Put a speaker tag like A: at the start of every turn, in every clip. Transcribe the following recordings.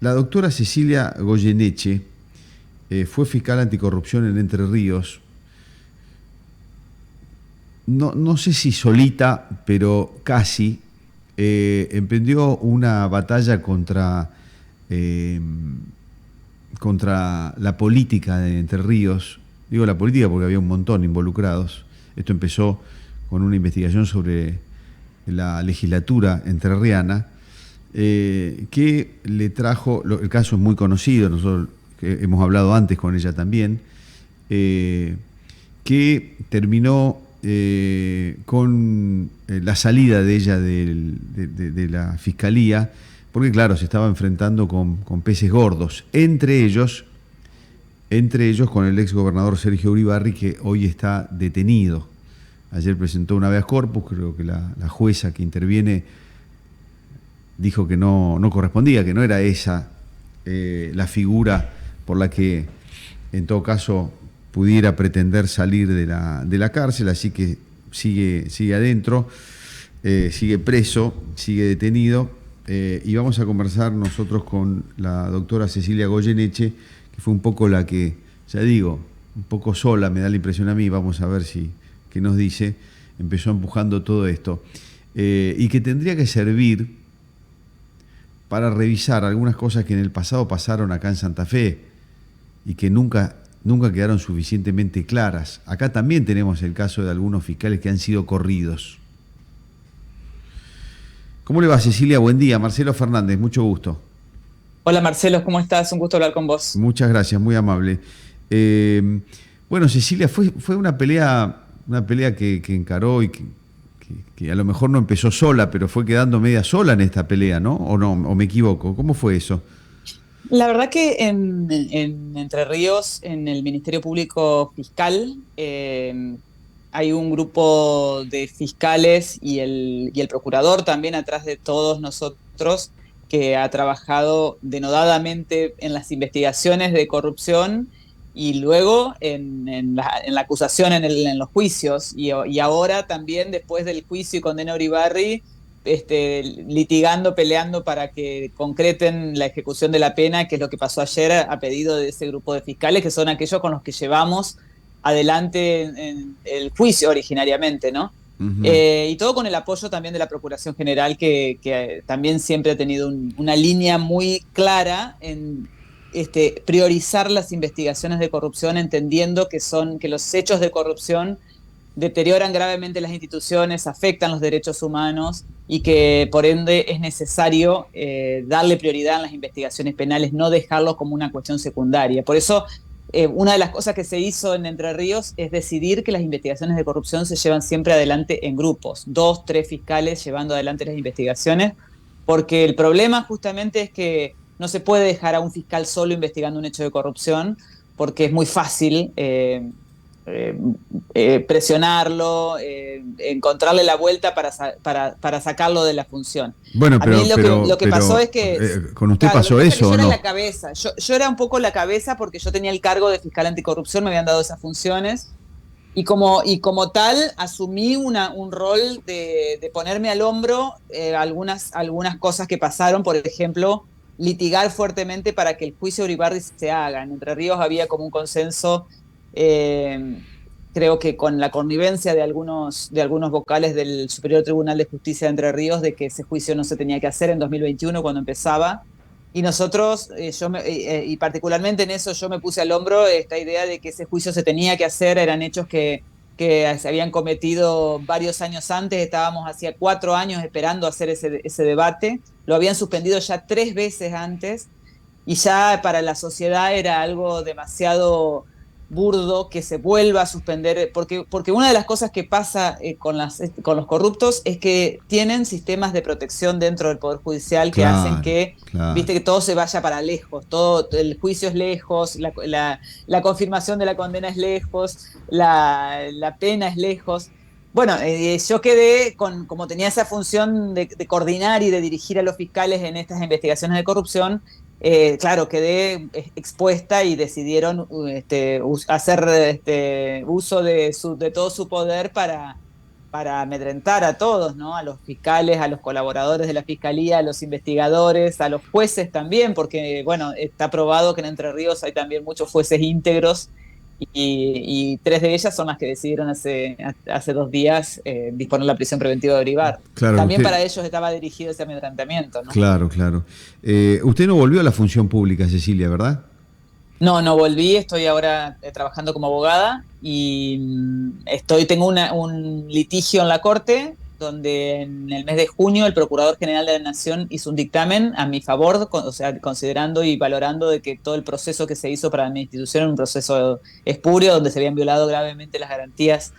A: La doctora Cecilia Goyeneche fue fiscal anticorrupción en Entre Ríos. No sé si solita, pero casi. Emprendió una batalla eh, contra la política de Entre Ríos. Digo la política porque había un montón involucrados. Esto empezó con una investigación sobre la legislatura entrerriana, que le trajo, el caso es muy conocido, nosotros hemos hablado antes con ella también, que terminó con la salida de ella de la fiscalía, porque claro, se estaba enfrentando con peces gordos, entre ellos con el ex gobernador Sergio Uribarri, que hoy está detenido. Ayer presentó un habeas corpus, creo que la jueza que interviene dijo que no correspondía, que no era esa la figura por la que en todo caso pudiera pretender salir de la cárcel, así que sigue adentro, sigue preso, sigue detenido, y vamos a conversar nosotros con la doctora Cecilia Goyeneche, que fue un poco la que, ya digo, un poco sola, me da la impresión a mí, vamos a ver qué nos dice, empezó empujando todo esto, y que tendría que servir para revisar algunas cosas que en el pasado pasaron acá en Santa Fe y que nunca quedaron suficientemente claras. Acá también tenemos el caso de algunos fiscales que han sido corridos. ¿Cómo le va, Cecilia? Buen día. Marcelo Fernández, mucho gusto.
B: Hola Marcelo, ¿cómo estás? Un gusto hablar con vos.
A: Muchas gracias, muy amable. Bueno, Cecilia, fue una pelea que encaró y que a lo mejor no empezó sola, pero fue quedando media sola en esta pelea, ¿no? ¿O no? ¿O me equivoco? ¿Cómo fue eso?
B: La verdad que en Entre Ríos, en el Ministerio Público Fiscal, hay un grupo de fiscales y el procurador también atrás de todos nosotros que ha trabajado denodadamente en las investigaciones de corrupción y luego en la acusación en los juicios y ahora también después del juicio y condena a Uribarri, litigando, peleando para que concreten la ejecución de la pena, que es lo que pasó ayer a pedido de ese grupo de fiscales, que son aquellos con los que llevamos adelante en el juicio originariamente, ¿no?
A: Ujú.
B: Y todo con el apoyo también de la Procuración General, que también siempre ha tenido una línea muy clara en priorizar las investigaciones de corrupción, entendiendo que los hechos de corrupción deterioran gravemente las instituciones, afectan los derechos humanos y que por ende es necesario darle prioridad en las investigaciones penales, no dejarlo como una cuestión secundaria. Por eso, una de las cosas que se hizo en Entre Ríos es decidir que las investigaciones de corrupción se llevan siempre adelante en grupos, 2, 3 fiscales llevando adelante las investigaciones, porque el problema justamente es que no se puede dejar a un fiscal solo investigando un hecho de corrupción, porque es muy fácil eh, presionarlo, encontrarle la vuelta para sacarlo de la función.
A: Bueno,
B: A mí
A: pero, pero,
B: lo que pasó
A: pero,
B: es que,
A: ¿con usted
B: claro, lo que
A: pasó
B: pasa es que
A: eso
B: yo
A: o
B: era la
A: no?
B: cabeza, yo era un poco la cabeza porque yo tenía el cargo de fiscal anticorrupción, me habían dado esas funciones. Y como tal, asumí un rol de ponerme al hombro algunas cosas que pasaron, por ejemplo, litigar fuertemente para que el juicio de Uribarri se haga. En Entre Ríos había como un consenso, eh, creo que con la connivencia de algunos vocales del Superior Tribunal de Justicia de Entre Ríos, de que ese juicio no se tenía que hacer en 2021 cuando empezaba. Y nosotros, y particularmente en eso yo me puse al hombro esta idea de que ese juicio se tenía que hacer, eran hechos que se habían cometido varios años antes, estábamos hacía 4 años esperando hacer ese debate, lo habían suspendido ya 3 veces antes y ya para la sociedad era algo demasiado burdo que se vuelva a suspender, porque una de las cosas que pasa con los corruptos es que tienen sistemas de protección dentro del Poder Judicial que hacen
A: Claro,
B: que,
A: claro.
B: viste, que todo se vaya para lejos, todo el juicio es lejos, la confirmación de la condena es lejos, la pena es lejos. Bueno, yo quedé como tenía esa función de coordinar y de dirigir a los fiscales en estas investigaciones de corrupción, claro, quedé expuesta y decidieron hacer uso de todo su poder para amedrentar a todos, ¿no? A los fiscales, a los colaboradores de la fiscalía, a los investigadores, a los jueces también, porque, bueno, está probado que en Entre Ríos hay también muchos jueces íntegros y 3 de ellas son las que decidieron hace 2 días disponer la prisión preventiva de Uribarri.
A: Claro,
B: También para ellos estaba dirigido ese amedrentamiento, ¿no?
A: Claro, claro. Usted no volvió a la función pública, Cecilia, ¿verdad?
B: No, no volví, estoy ahora trabajando como abogada y tengo un litigio en la Corte donde en el mes de junio el Procurador General de la Nación hizo un dictamen a mi favor, o sea, considerando y valorando de que todo el proceso que se hizo para mi institución era un proceso espurio, donde se habían violado gravemente las garantías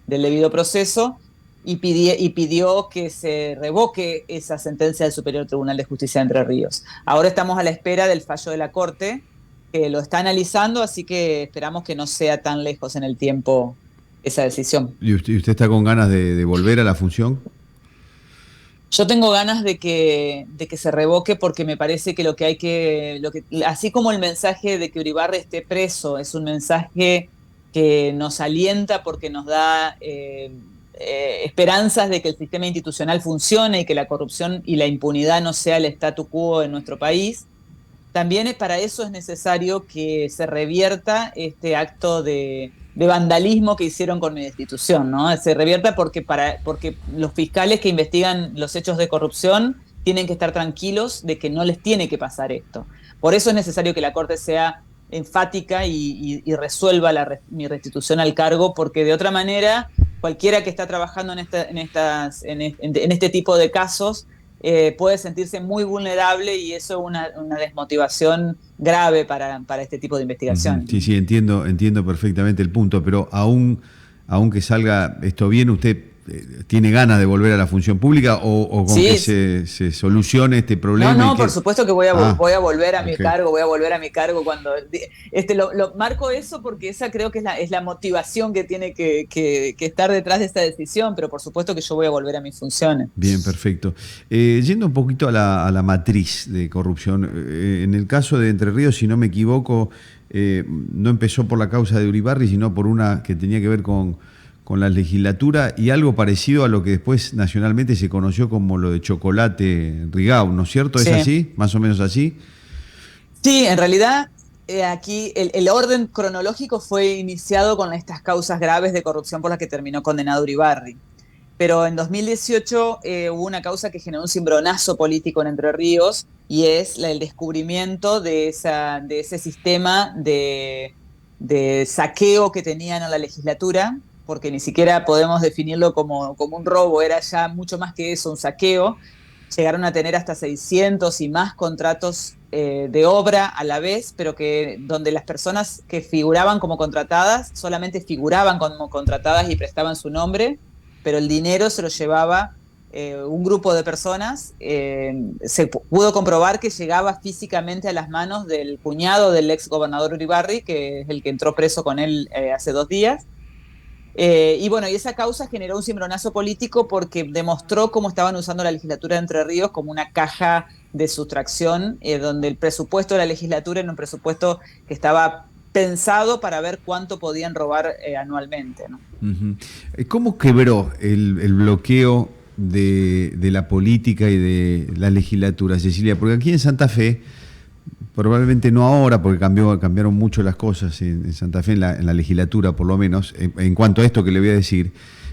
B: del debido proceso, y pidió que se revoque esa sentencia del Superior Tribunal de Justicia de Entre Ríos. Ahora estamos a la espera del fallo de la Corte, que lo está analizando, así que esperamos que no sea tan lejos en el tiempo esa decisión.
A: ¿Y usted está con ganas de volver a la función?
B: Yo tengo ganas de que se revoque, porque me parece que así como el mensaje de que Uribarri esté preso es un mensaje que nos alienta porque nos da esperanzas de que el sistema institucional funcione y que la corrupción y la impunidad no sea el statu quo en nuestro país, también para eso es necesario que se revierta este acto de vandalismo que hicieron con mi institución, ¿no? Se revierta porque los fiscales que investigan los hechos de corrupción tienen que estar tranquilos de que no les tiene que pasar esto. Por eso es necesario que la Corte sea enfática y resuelva mi restitución al cargo, porque de otra manera cualquiera que está trabajando en este tipo de casos puede sentirse muy vulnerable, y eso es una desmotivación grave para este tipo de investigación.
A: Sí, entiendo perfectamente el punto, pero aunque salga esto bien, ¿usted tiene ganas de volver a la función pública o con que se solucione este problema?
B: No, por supuesto que voy a volver a mi cargo, cuando lo marco eso, porque esa creo que es la motivación que tiene que estar detrás de esta decisión, pero por supuesto que yo voy a volver a mis funciones.
A: Bien, perfecto. Yendo un poquito a la matriz de corrupción, en el caso de Entre Ríos, si no me equivoco, no empezó por la causa de Uribarri, sino por una que tenía que ver con la legislatura y algo parecido a lo que después nacionalmente se conoció como lo de Chocolate Rigau, ¿no es cierto? ¿Es así? ¿Más o menos así?
B: Sí, en realidad aquí el orden cronológico fue iniciado con estas causas graves de corrupción por las que terminó condenado Uribarri. Pero en 2018 hubo una causa que generó un cimbronazo político en Entre Ríos, y es el descubrimiento de ese sistema de saqueo que tenían en la legislatura, porque ni siquiera podemos definirlo como un robo, era ya mucho más que eso, un saqueo. Llegaron a tener hasta 600 y más contratos de obra a la vez, pero donde las personas que figuraban como contratadas solamente figuraban como contratadas y prestaban su nombre, pero el dinero se lo llevaba un grupo de personas. Se pudo comprobar que llegaba físicamente a las manos del cuñado del ex gobernador Uribarri, que es el que entró preso con él hace 2 días. Y esa causa generó un cimbronazo político porque demostró cómo estaban usando la legislatura de Entre Ríos como una caja de sustracción, donde el presupuesto de la legislatura era un presupuesto que estaba pensado para ver cuánto podían robar anualmente, ¿no?
A: ¿Cómo quebró el bloqueo de la política y de la legislatura, Cecilia? Porque aquí en Santa Fe, probablemente no ahora, porque cambiaron mucho las cosas en Santa Fe, en la legislatura por lo menos, en cuanto a esto que le voy a decir,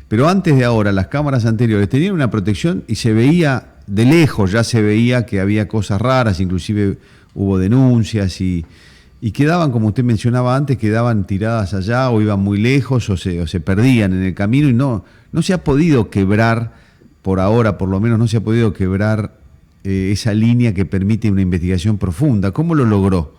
A: pero antes de ahora, las cámaras anteriores tenían una protección y se veía, de lejos ya se veía que había cosas raras, inclusive hubo denuncias y quedaban, como usted mencionaba antes, quedaban tiradas allá o iban muy lejos o se perdían en el camino, y no se ha podido quebrar, por ahora por lo menos no se ha podido quebrar esa línea que permite una investigación profunda. ¿Cómo lo logró?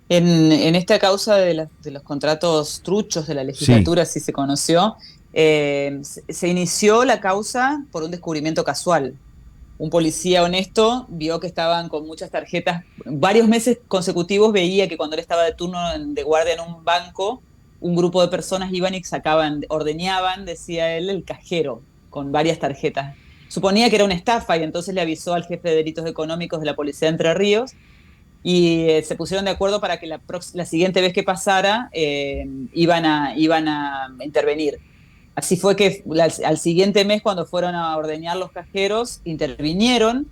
B: En esta causa de los contratos truchos de la legislatura, así se conoció, se inició la causa por un descubrimiento casual. Un policía honesto vio que estaban con muchas tarjetas. Varios meses consecutivos veía que cuando él estaba de turno de guardia en un banco, un grupo de personas iban y ordeñaban, decía él, el cajero con varias tarjetas. Suponía que era una estafa, y entonces le avisó al jefe de delitos económicos de la policía de Entre Ríos, y se pusieron de acuerdo para que la siguiente vez que pasara iban a intervenir. Así fue que al siguiente mes, cuando fueron a ordeñar los cajeros, intervinieron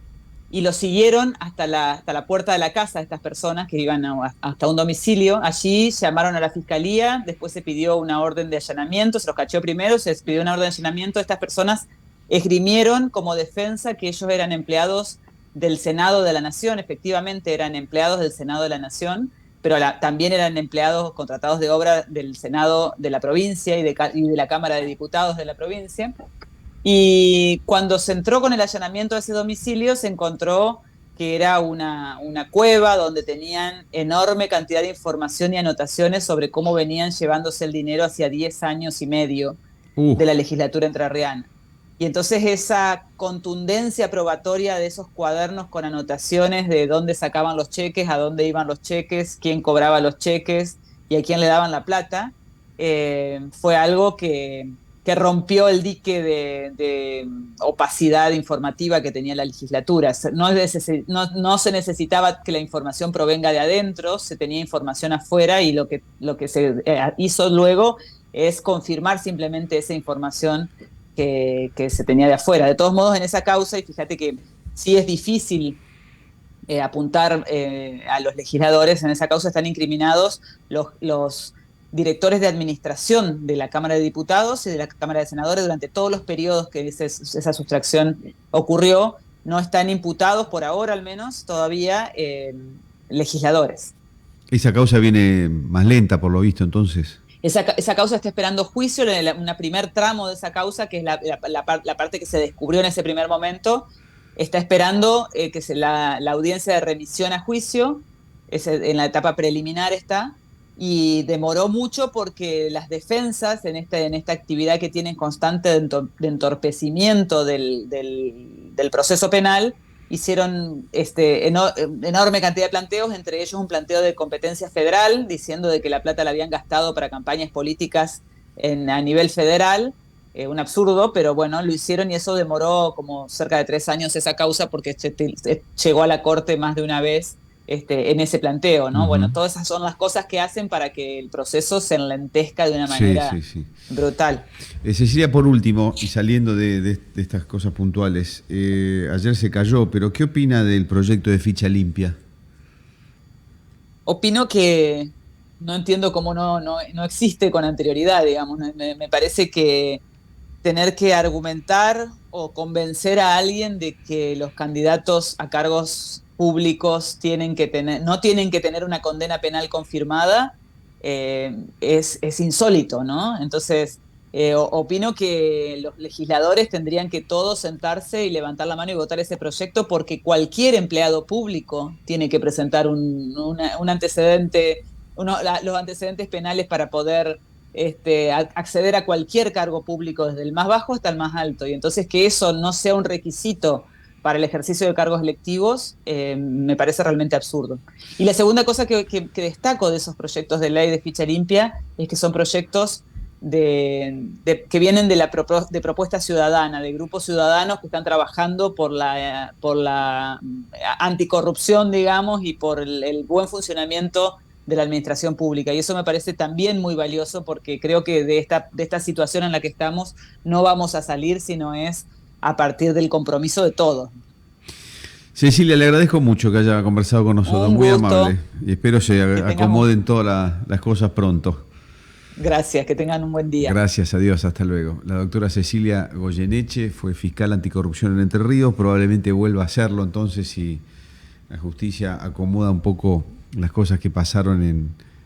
B: y los siguieron hasta la puerta de la casa de estas personas que iban hasta un domicilio. Allí llamaron a la fiscalía, después se pidió una orden de allanamiento, se los cacheó primero, se pidió una orden de allanamiento. Estas personas esgrimieron como defensa que ellos eran empleados del Senado de la Nación, efectivamente eran empleados del Senado de la Nación, pero también eran empleados contratados de obra del Senado de la provincia y de la Cámara de Diputados de la provincia. Y cuando se entró con el allanamiento de ese domicilio, se encontró que era una cueva donde tenían enorme cantidad de información y anotaciones sobre cómo venían llevándose el dinero hacia 10 años y medio de la legislatura entrerriana. Y entonces esa contundencia probatoria de esos cuadernos con anotaciones de dónde sacaban los cheques, a dónde iban los cheques, quién cobraba los cheques y a quién le daban la plata, fue algo que rompió el dique de opacidad informativa que tenía la legislatura. No se necesitaba que la información provenga de adentro, se tenía información afuera y lo que se hizo luego es confirmar simplemente esa información que se tenía de afuera. De todos modos, en esa causa, y fíjate que sí es difícil apuntar a los legisladores, en esa causa están incriminados los directores de administración de la Cámara de Diputados y de la Cámara de Senadores durante todos los periodos que esa sustracción ocurrió. No están imputados, por ahora al menos, todavía legisladores.
A: Esa causa viene más lenta, por lo visto, entonces.
B: Esa causa está esperando juicio, una primer tramo de esa causa, que es la parte que se descubrió en ese primer momento, está esperando que la audiencia de remisión a juicio, en la etapa preliminar está, y demoró mucho porque las defensas en esta actividad que tienen constante de entorpecimiento del proceso penal hicieron enorme cantidad de planteos, entre ellos un planteo de competencia federal, diciendo de que la plata la habían gastado para campañas políticas a nivel federal, un absurdo, pero bueno, lo hicieron y eso demoró como cerca de 3 años esa causa porque llegó a la Corte más de una vez en ese planteo, ¿no? Uh-huh. Bueno, todas esas son las cosas que hacen para que el proceso se enlentezca de una manera brutal.
A: Cecilia, por último, y saliendo de estas cosas puntuales, ayer se cayó, pero ¿qué opina del proyecto de ficha limpia?
B: Opino que no entiendo cómo no existe con anterioridad, digamos. Me parece que tener que argumentar o convencer a alguien de que los candidatos a cargos públicos no tienen que tener una condena penal confirmada, es insólito, ¿no? Entonces, opino que los legisladores tendrían que todos sentarse y levantar la mano y votar ese proyecto, porque cualquier empleado público tiene que presentar un antecedente, los antecedentes penales para poder acceder a cualquier cargo público, desde el más bajo hasta el más alto. Y entonces que eso no sea un requisito para el ejercicio de cargos electivos, me parece realmente absurdo. Y la segunda cosa que destaco de esos proyectos de ley de ficha limpia es que son proyectos que vienen de propuesta ciudadana, de grupos ciudadanos que están trabajando por la anticorrupción, digamos, y por el buen funcionamiento de la administración pública. Y eso me parece también muy valioso, porque creo que de esta situación en la que estamos no vamos a salir, sino es a partir del compromiso de todos.
A: Cecilia, le agradezco mucho que haya conversado con nosotros, muy amable. Y espero se acomoden todas las cosas pronto.
B: Gracias, que tengan un buen día.
A: Gracias, adiós, hasta luego. La doctora Cecilia Goyeneche fue fiscal anticorrupción en Entre Ríos, probablemente vuelva a hacerlo entonces si la justicia acomoda un poco las cosas que pasaron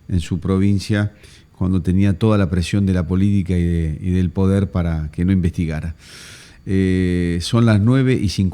A: en su provincia cuando tenía toda la presión de la política y del poder para que no investigara. Son las 9:50.